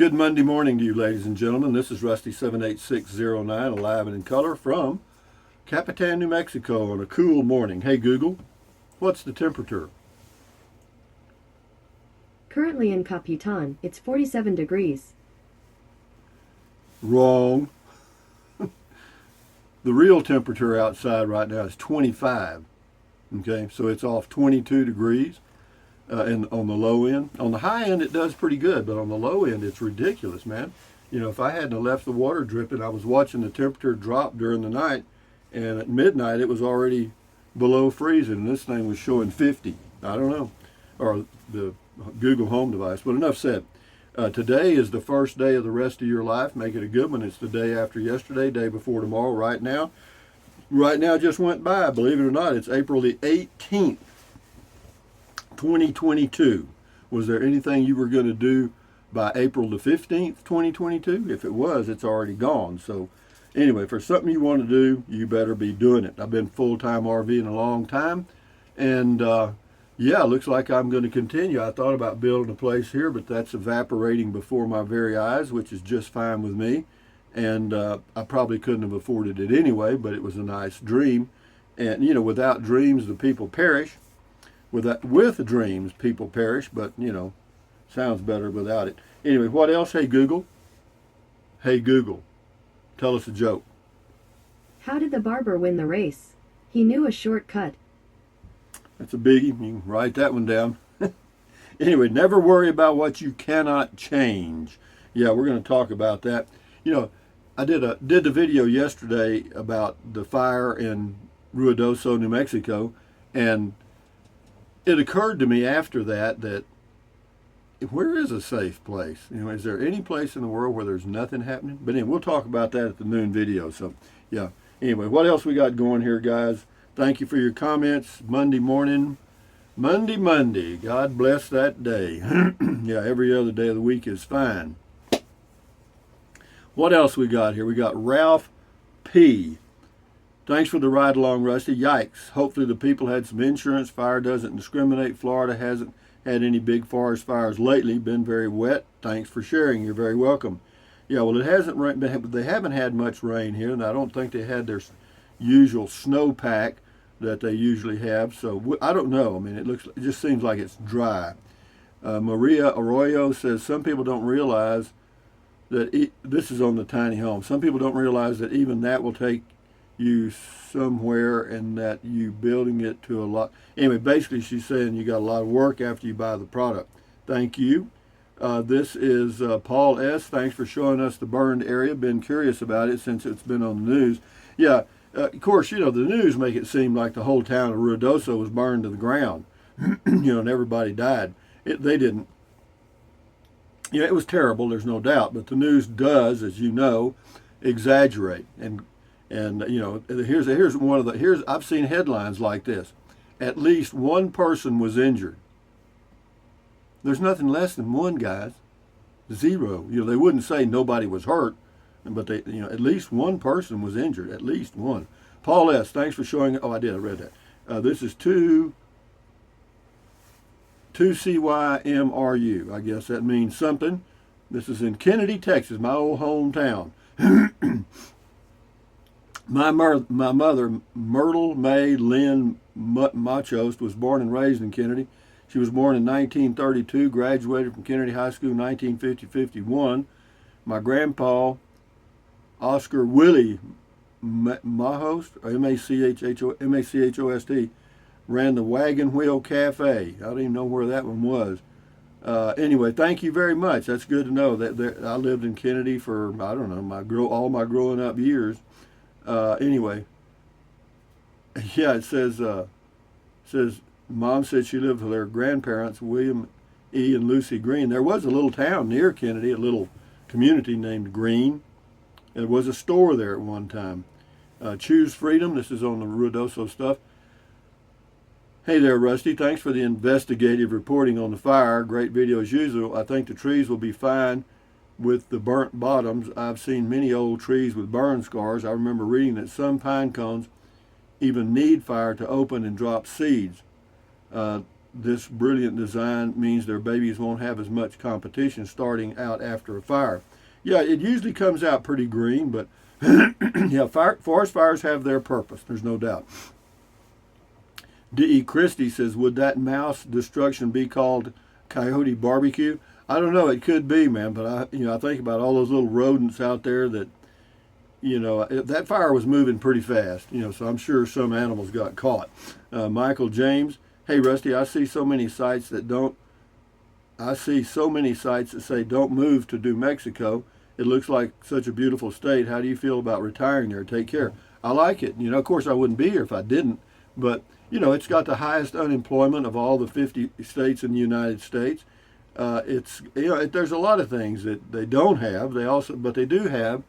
Good Monday morning to you, ladies and gentlemen. This is Rusty 78609, alive and in color from Capitan, New Mexico on a cool morning. Hey Google, what's the temperature? Currently in Capitan, it's 47 degrees. Wrong. The real temperature outside right now is 25. Okay, so it's off 22 degrees. And on the low end. On the high end, it does pretty good, but on the low end, it's ridiculous, man. You know, if I hadn't left the water dripping, I was watching the temperature drop during the night, and at midnight, it was already below freezing, and this thing was showing 50. I don't know, or the Google Home device, but enough said. Today is the first day of the rest of your life. Make it a good one. It's the day after yesterday, day before tomorrow, right now. Right now just went by, believe it or not. It's April the 18th. 2022. Was there anything you were going to do by April the 15th, 2022? If it was, it's already gone. So anyway, for something you want to do, you better be doing it. I've been full-time RVing a long time, and yeah, looks like I'm going to continue. I thought about building a place here, but that's evaporating before my very eyes, which is just fine with me. And I probably couldn't have afforded it anyway, but it was a nice dream. And, you know, without dreams, the people perish. With dreams, people perish, but, you know, sounds better without it. Anyway, what else? Hey, Google. Hey, Google. Tell us a joke. How did the barber win the race? He knew a shortcut. That's a biggie. You can write that one down. Anyway, never worry about what you cannot change. Yeah, we're going to talk about that. You know, I did the video yesterday about the fire in Ruidoso, New Mexico, and it occurred to me after that where is a safe place? You know, is there any place in the world where there's nothing happening? But anyway, we'll talk about that at the noon video. So, yeah. Anyway, what else we got going here, guys? Thank you for your comments. Monday morning. Monday. God bless that day. Yeah, every other day of the week is fine. What else we got here? We got Ralph P. Thanks for the ride along, Rusty. Yikes. Hopefully the people had some insurance. Fire doesn't discriminate. Florida hasn't had any big forest fires lately. Been very wet. Thanks for sharing. You're very welcome. Yeah, well, it hasn't rained. They haven't had much rain here, and I don't think they had their usual snowpack that they usually have. So I don't know. I mean, it just seems like it's dry. Maria Arroyo says some people don't realize that this is on the tiny home. Some people don't realize that even that will take you somewhere, and that you building it to a lot. Anyway, basically she's saying you got a lot of work after you buy the product. Thank you. This is Paul S. Thanks for showing us the burned area. Been curious about it since it's been on the news. Yeah, of course, you know, the news make it seem like the whole town of Ruidoso was burned to the ground. You know, and everybody died. They didn't. Yeah, it was terrible, there's no doubt, but the news does, as you know, exaggerate. And you know, here's one of the I've seen headlines like this. At least one person was injured. There's nothing less than one, guys. Zero. You know, they wouldn't say nobody was hurt, but at least one person was injured. At least one. Paul S. Thanks for showing. Oh, I read that. This is 2CYMRU. I guess that means something. This is in Kennedy, Texas, my old hometown. My mother, Myrtle May Lynn Machos, was born and raised in Kennedy. She was born in 1932, graduated from Kennedy High School in 1950-51. My grandpa, Oscar Willie Mahost, or Machost, ran the Wagon Wheel Cafe. I don't even know where that one was. Anyway, thank you very much. That's good to know. I lived in Kennedy for, I don't know, all my growing up years. Anyway, yeah, it says Mom said she lived with her grandparents, William E. and Lucy Green. There was a little town near Kennedy, a little community named Green. There was a store there at one time. Choose Freedom. This is on the Ruidoso stuff. Hey there, Rusty. Thanks for the investigative reporting on the fire. Great video as usual. I think the trees will be fine with the burnt bottoms. I've seen many old trees with burn scars. I remember reading that some pine cones even need fire to open and drop seeds. this brilliant design means their babies won't have as much competition starting out after a fire. Yeah, it usually comes out pretty green, but yeah, forest fires have their purpose. There's no doubt. D.E. Christie says, would that mouse destruction be called coyote barbecue? I don't know. It could be, man. But I think about all those little rodents out there that, that fire was moving pretty fast. So I'm sure some animals got caught. Michael James, hey Rusty, I see so many sites that say don't move to New Mexico. It looks like such a beautiful state. How do you feel about retiring there? Take care. I like it. Of course I wouldn't be here if I didn't. But it's got the highest unemployment of all the 50 states in the United States. There's a lot of things that they don't have. But they do have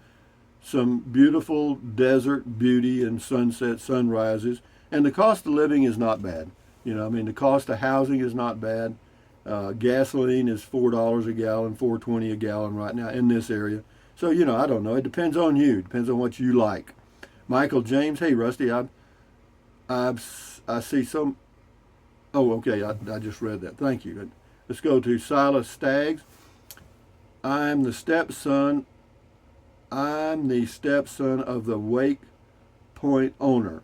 some beautiful desert beauty and sunsets, sunrises, and the cost of living is not bad. The cost of housing is not bad. Gasoline is $4 a gallon, $4.20 a gallon right now in this area. So I don't know. It depends on you. It depends on what you like. Michael James, hey Rusty, I see some. Oh, okay. I just read that. Thank you. Let's go to Silas Staggs. I'm the stepson of the Wake Point owner.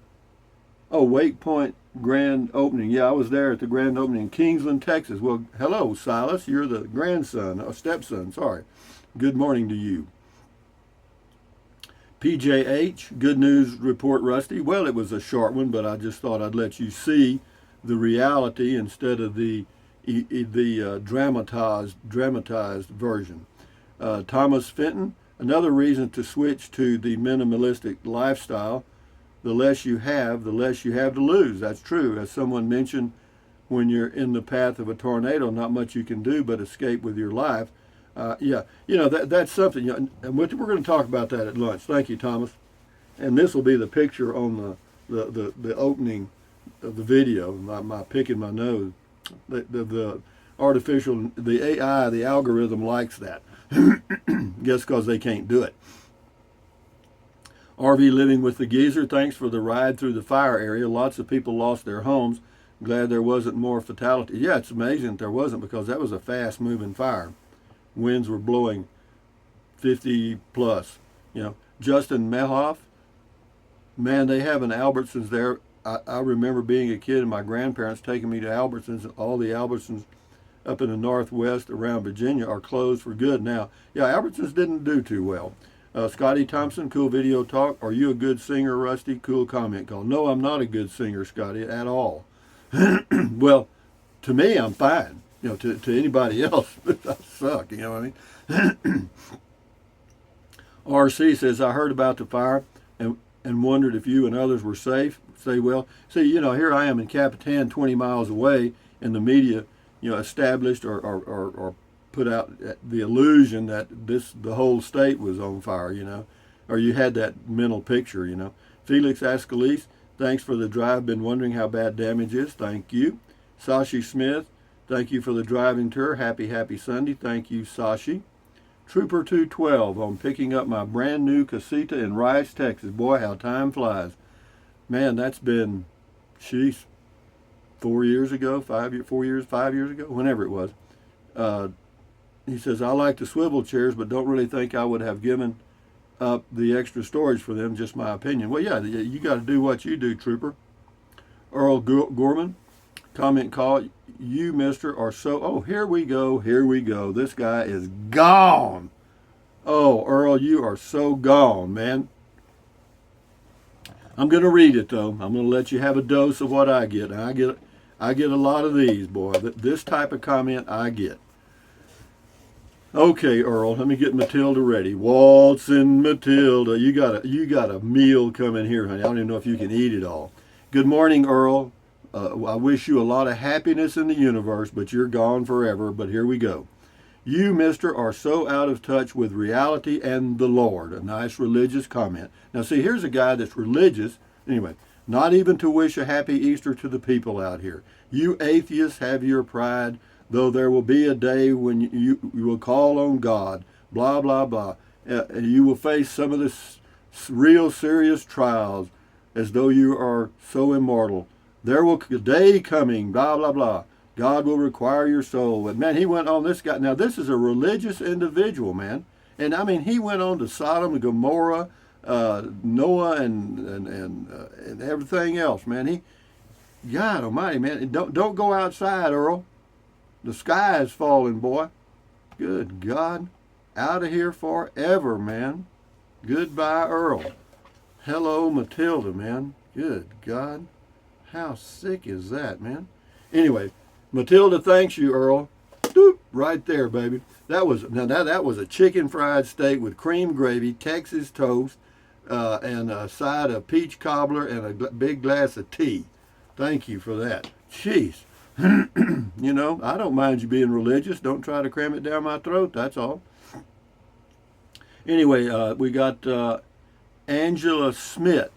Oh, Wake Point grand opening. Yeah, I was there at the grand opening in Kingsland, Texas. Well, hello, Silas. You're the grandson, or stepson, sorry. Good morning to you. PJH, good news report, Rusty. Well, it was a short one, but I just thought I'd let you see the reality instead of the dramatized version. Thomas Fenton, another reason to switch to the minimalistic lifestyle. The less you have to lose. That's true. As someone mentioned, when you're in the path of a tornado, not much you can do but escape with your life. That's something. And we're going to talk about that at lunch. Thank you, Thomas. And this will be the picture on the opening of the video. My picking my nose. The AI, the algorithm likes that. Guess because they can't do it. RV Living with the Geezer, thanks for the ride through the fire area. Lots of people lost their homes. Glad there wasn't more fatality. Yeah, it's amazing that there wasn't, because that was a fast-moving fire. Winds were blowing 50 plus. Justin Mehoff, man, they have an Albertsons there. I remember being a kid and my grandparents taking me to Albertsons, and all the Albertsons up in the Northwest around Virginia are closed for good now. Yeah, Albertsons didn't do too well. Scotty Thompson, cool video talk. Are you a good singer, Rusty? Cool comment call. No, I'm not a good singer, Scotty, at all. Well, to me, I'm fine. To anybody else, I suck. You know what I mean? RC says, I heard about the fire and wondered if you and others were safe. Say, well, see, here I am in Capitan, 20 miles away, and the media, established or put out the illusion that the whole state was on fire, or you had that mental picture, Felix Ascalise, thanks for the drive. Been wondering how bad damage is. Thank you. Sashi Smith, thank you for the driving tour. Happy Sunday. Thank you, Sashi. Trooper 212 on picking up my brand new Casita in Rice, Texas. Boy, how time flies. Man, that's been, 4 years ago, 5 years ago, whenever it was. He says, I like the swivel chairs, but don't really think I would have given up the extra storage for them, just my opinion. Well, yeah, you got to do what you do, Trooper. Earl Gorman, comment call, you, mister, are so, oh, here we go. This guy is gone. Oh, Earl, you are so gone, man. I'm going to read it, though. I'm going to let you have a dose of what I get. And I get a lot of these, boy. This type of comment I get. Okay, Earl, let me get Matilda ready. Waltzing Matilda. You got a meal coming here, honey. I don't even know if you can eat it all. Good morning, Earl. I wish you a lot of happiness in the universe, but you're gone forever. But here we go. You, mister, are so out of touch with reality and the Lord. A nice religious comment. Now, see, here's a guy that's religious. Anyway, not even to wish a happy Easter to the people out here. You atheists have your pride, though there will be a day when you will call on God, blah, blah, blah. And you will face some of the real serious trials as though you are so immortal. There will a day coming, blah, blah, blah. God will require your soul. But man, he went on, this guy. Now, this is a religious individual, man. And I mean, he went on to Sodom and Gomorrah, Noah, and everything else, man. God Almighty, man, don't go outside, Earl. The sky is falling, boy. Good God, out of here forever, man. Goodbye, Earl. Hello, Matilda, man. Good God, how sick is that, man? Anyway, Matilda thanks you, Earl. Doop, right there, baby. That was a chicken fried steak with cream gravy, Texas toast, and a side of peach cobbler and a big glass of tea. Thank you for that. Jeez. You know, I don't mind you being religious. Don't try to cram it down my throat, that's all. Anyway, we got Angela Smith.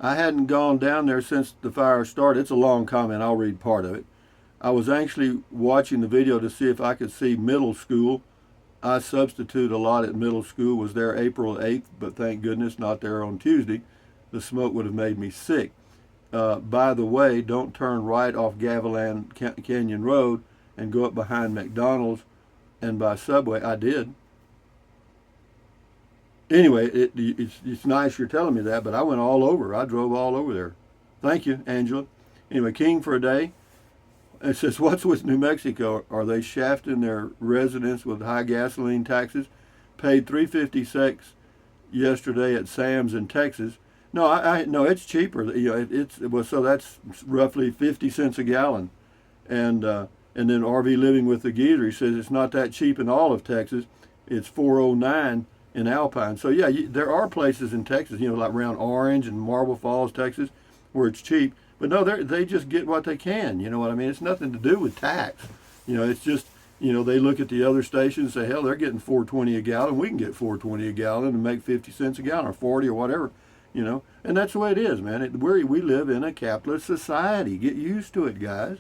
I hadn't gone down there since the fire started. It's a long comment. I'll read part of it. I was actually watching the video to see if I could see middle school. I substitute a lot at middle school. Was there April 8th, but thank goodness not there on Tuesday. The smoke would have made me sick. By the way, don't turn right off Gavilan Canyon Road and go up behind McDonald's and by Subway. I did. Anyway, it's nice you're telling me that, but I went all over. I drove all over there. Thank you, Angela. Anyway, King for a day. It says, what's with New Mexico? Are they shafting their residents with high gasoline taxes? Paid $3.56 yesterday at Sam's in Texas. No, no, it's cheaper. You know, so that's roughly 50 cents a gallon, and then RV Living with the Geezer says it's not that cheap in all of Texas. It's $4.09 in Alpine. So yeah, there are places in Texas, you know, like around Orange and Marble Falls, Texas, where it's cheap. But no, they just get what they can. You know what I mean? It's nothing to do with tax. You know, it's just, you know, they look at the other stations and say, hell, they're getting $4.20 a gallon. We can get $4.20 a gallon and make 50 cents a gallon or 40 or whatever. You know, and that's the way it is, man. We live in a capitalist society. Get used to it, guys.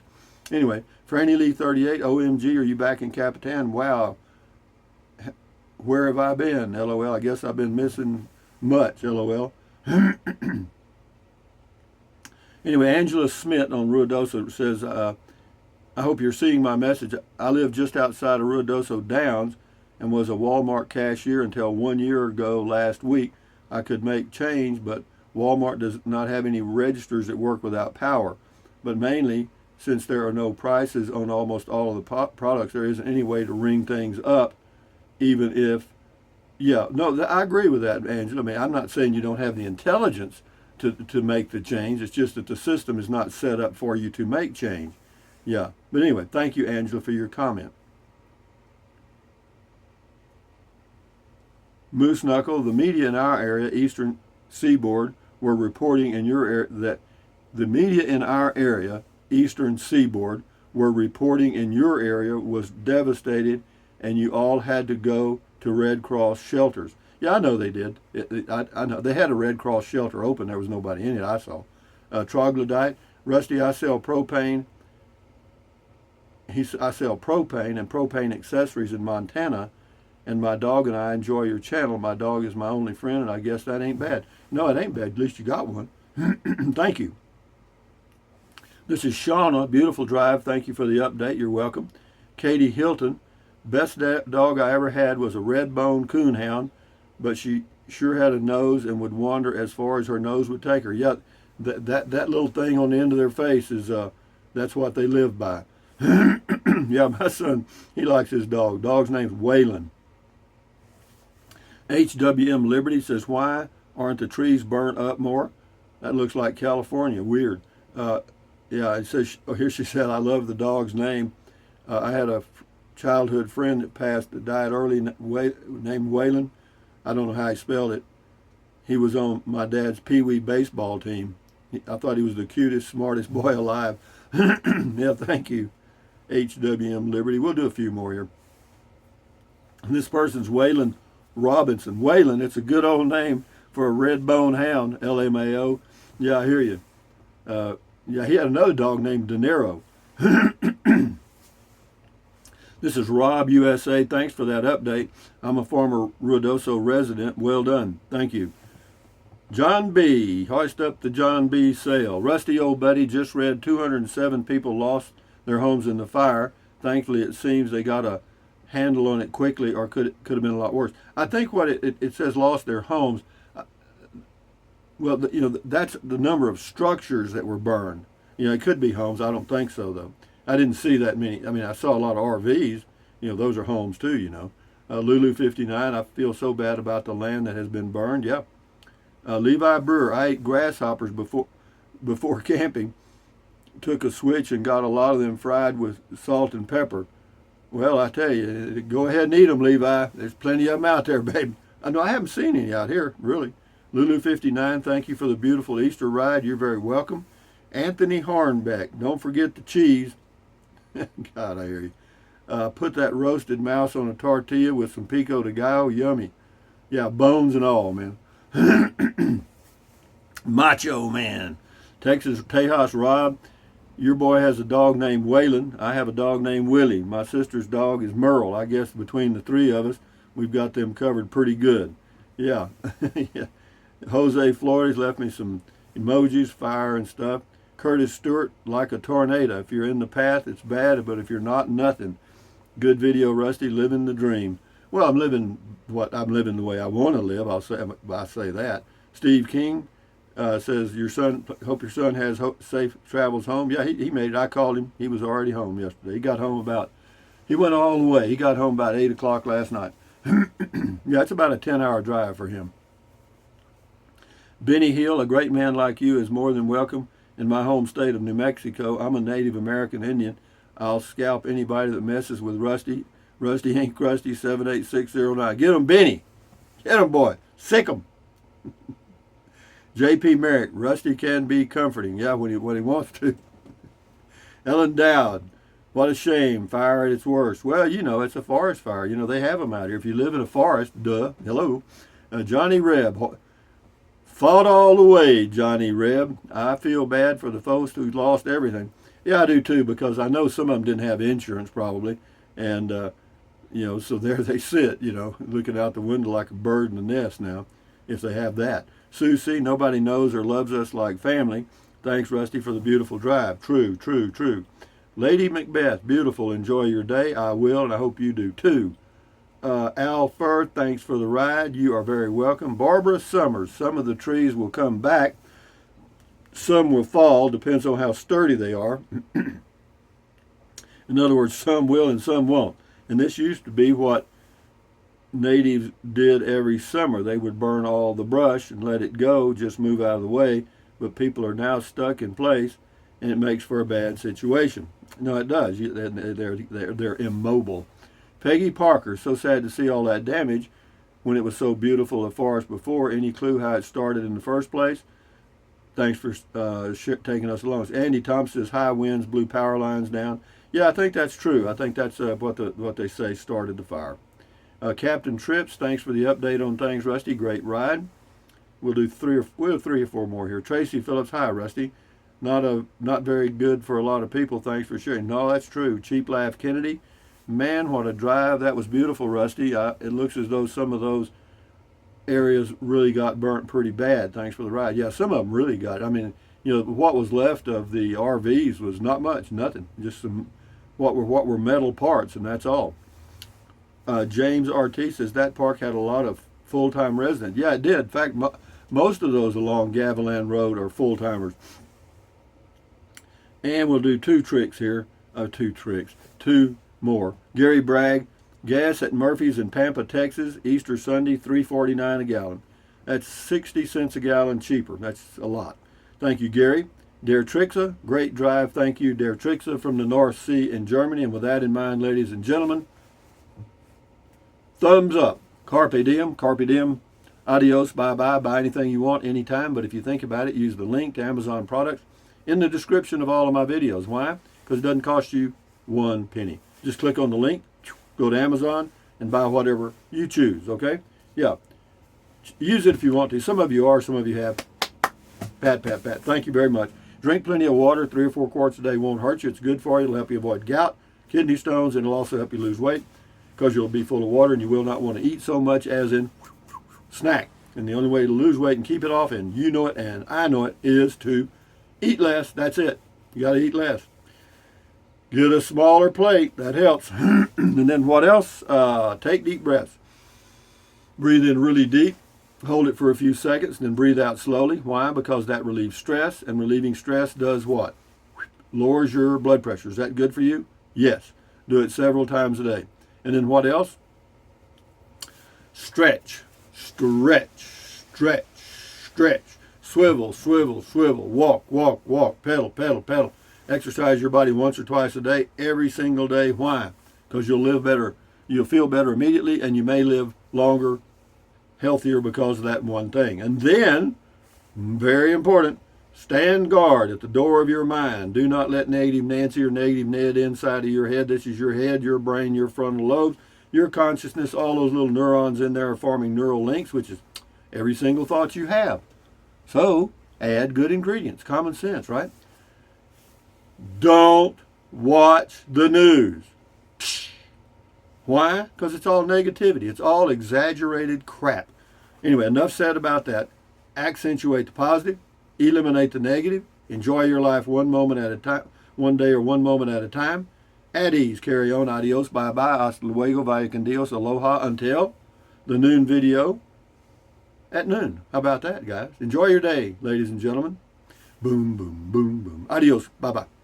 Anyway, Franny Lee 38, OMG, are you back in Capitan? Wow. Where have I been? LOL. I guess I've been missing much, LOL. Anyway, Angela Smith on Ruidoso says, I hope you're seeing my message. I live just outside of Ruidoso Downs and was a Walmart cashier until 1 year ago last week. I could make change, but Walmart does not have any registers that work without power. But mainly, since there are no prices on almost all of the products, there isn't any way to ring things up, even if, yeah, no, I agree with that, Angela. I mean, I'm not saying you don't have the intelligence to make the change. It's just that the system is not set up for you to make change. Yeah, but anyway, thank you, Angela, for your comment. Moose Knuckle, the media in our area, Eastern Seaboard, were reporting in your area that the media in our area, Eastern Seaboard, were reporting in your area was devastated and you all had to go to Red Cross shelters. Yeah, I know they did. I know they had a Red Cross shelter open. There was nobody in it, I saw. Troglodyte, Rusty, I sell propane. I sell propane and propane accessories in Montana. And my dog and I enjoy your channel. My dog is my only friend, and I guess that ain't bad. No, it ain't bad. At least you got one. Thank you. This is Shauna. Beautiful drive. Thank you for the update. You're welcome. Katie Hilton. Best dog I ever had was a red-bone coonhound, but she sure had a nose and would wander as far as her nose would take her. Yeah, that little thing on the end of their face is that's what they live by. Yeah, my son, he likes his dog. Dog's name's Waylon. HWM Liberty says, why aren't the trees burnt up more? That looks like California. Weird. Yeah, it says, oh, here she said, I love the dog's name. I had a childhood friend that died early, named Waylon. I don't know how he spelled it. He was on my dad's Pee Wee baseball team. I thought he was the cutest, smartest boy alive. Yeah, thank you, HWM Liberty. We'll do a few more here. And this person's Waylon Robinson. Waylon, it's a good old name for a red-bone hound, LMAO. Yeah, I hear you. Yeah, he had another dog named De Niro. This is Rob, USA. Thanks for that update. I'm a former Ruidoso resident. Well done. Thank you. John B. Hoist up the John B. sale. Rusty old buddy just read 207 people lost their homes in the fire. Thankfully, it seems they got a handle on it quickly, or could have been a lot worse. I think what it says lost their homes. Well, that's the number of structures that were burned. It could be homes. I don't think so, though. I didn't see that many. I mean, I saw a lot of RVs. Those are homes too. Lulu 59. I feel so bad about the land that has been burned. Yeah. Levi Brewer. I ate grasshoppers before camping. Took a switch and got a lot of them fried with salt and pepper. Well, I tell you, go ahead and eat them, Levi. There's plenty of them out there, babe. I know I haven't seen any out here, really. Lulu 59, thank you for the beautiful Easter ride. You're very welcome. Anthony Hornbeck, don't forget the cheese. God, I hear you. Put that roasted mouse on a tortilla with some pico de gallo. Yummy. Yeah, bones and all, man. Macho Man. Texas Tejas Rob. Your boy has a dog named Waylon. I have a dog named Willie. My sister's dog is Merle. I guess between the three of us, we've got them covered pretty good. Yeah. Yeah. Jose Flores left me some emojis, fire and stuff. Curtis Stewart, like a tornado. If you're in the path, it's bad, but if you're not, nothing. Good video, Rusty. Living the dream. Well, I'm living the way I want to live. I say that. Steve King says hope your son has safe travels home. Yeah, he made it. I called him. He was already home yesterday. He got home he went all the way. He got home about 8 o'clock last night. Yeah, it's about a 10-hour drive for him. Benny Hill, a great man like you is more than welcome in my home state of New Mexico. I'm a Native American Indian. I'll scalp anybody that messes with Rusty. Rusty Inc. Rusty 78609. Get him, Benny. Get him, boy. Sick him. J.P. Merrick. Rusty can be comforting. Yeah, when he wants to. Ellen Dowd. What a shame. Fire at its worst. Well, it's a forest fire. They have them out here. If you live in a forest, duh. Hello. Johnny Reb. Fought all the way, Johnny Reb. I feel bad for the folks who lost everything. Yeah, I do too, because I know some of them didn't have insurance probably. And, so there they sit, looking out the window like a bird in the nest now, if they have that. Susie, nobody knows or loves us like family. Thanks, Rusty, for the beautiful drive. True, true, true. Lady Macbeth, beautiful. Enjoy your day. I will, and I hope you do too. Al Firth, thanks for the ride. You are very welcome. Barbara Summers, some of the trees will come back. Some will fall, depends on how sturdy they are. In other words, some will and some won't. And this used to be what natives did every summer. They would burn all the brush and let it go, just move out of the way. But people are now stuck in place, and it makes for a bad situation. No, it does. They're immobile. Peggy Parker, so sad to see all that damage when it was so beautiful a forest before. Any clue how it started in the first place? Thanks for taking us along. Andy Thompson says high winds blew power lines down. Yeah, I think that's true. I think that's what they say started the fire. Captain Trips, thanks for the update on things, Rusty. Great ride. We'll do three or four more here. Tracy Phillips, hi, Rusty. Not very good for a lot of people. Thanks for sharing. No, that's true. Cheap Laugh Kennedy. Man, what a drive. That was beautiful, Rusty. It looks as though some of those areas really got burnt pretty bad. Thanks for the ride. Yeah, some of them really got. I mean, what was left of the RVs was not much, nothing. Just some what were metal parts, and that's all. James RT says that park had a lot of full-time residents. Yeah, it did. In fact, most of those along Gavilan Road are full-timers. And we'll do two more. Gary Bragg, gas at Murphy's in Pampa, Texas, Easter Sunday, $3.49 a gallon. That's 60 cents a gallon cheaper. That's a lot. Thank you, Gary. Der Trixa, great drive. Thank you, Der Trixa from the North Sea in Germany. And with that in mind, ladies and gentlemen, thumbs up. Carpe diem, adios, bye-bye. Buy anything you want anytime. But if you think about it, use the link to Amazon products in the description of all of my videos. Why? Because it doesn't cost you 1 penny. Just click on the link, go to Amazon, and buy whatever you choose, okay? Yeah. Use it if you want to. Some of you are, some of you have. Pat, pat, pat. Thank you very much. Drink plenty of water. 3 or 4 quarts a day won't hurt you. It's good for you. It'll help you avoid gout, kidney stones, and it'll also help you lose weight because you'll be full of water and you will not want to eat so much as in snack. And the only way to lose weight and keep it off, and you know it and I know it, is to eat less. That's it. You got to eat less. Get a smaller plate. That helps. And then what else? Take deep breaths. Breathe in really deep. Hold it for a few seconds, and then breathe out slowly. Why? Because that relieves stress, and relieving stress does what? Lowers your blood pressure. Is that good for you? Yes. Do it several times a day. And then what else? Stretch, stretch, stretch, stretch. Swivel, swivel, swivel. Walk, walk, walk. Pedal, pedal, pedal. Exercise your body once or twice a day, every single day. Why? Because you'll live better. You'll feel better immediately, and you may live longer, healthier because of that one thing. And then, very important, stand guard at the door of your mind. Do not let negative Nancy or negative Ned inside of your head. This is your head, your brain, your frontal lobes, your consciousness. All those little neurons in there are forming neural links, which is every single thought you have. So, add good ingredients. Common sense, right? Don't watch the news. Why? Because it's all negativity. It's all exaggerated crap. Anyway, enough said about that. Accentuate the positive. Eliminate the negative. Enjoy your life one moment at a time, one day or one moment at a time. At ease. Carry on. Adios. Bye-bye. Hasta luego. Vaya con Dios. Aloha. Until the noon video at noon. How about that, guys? Enjoy your day, ladies and gentlemen. Boom, boom, boom, boom. Adios. Bye-bye.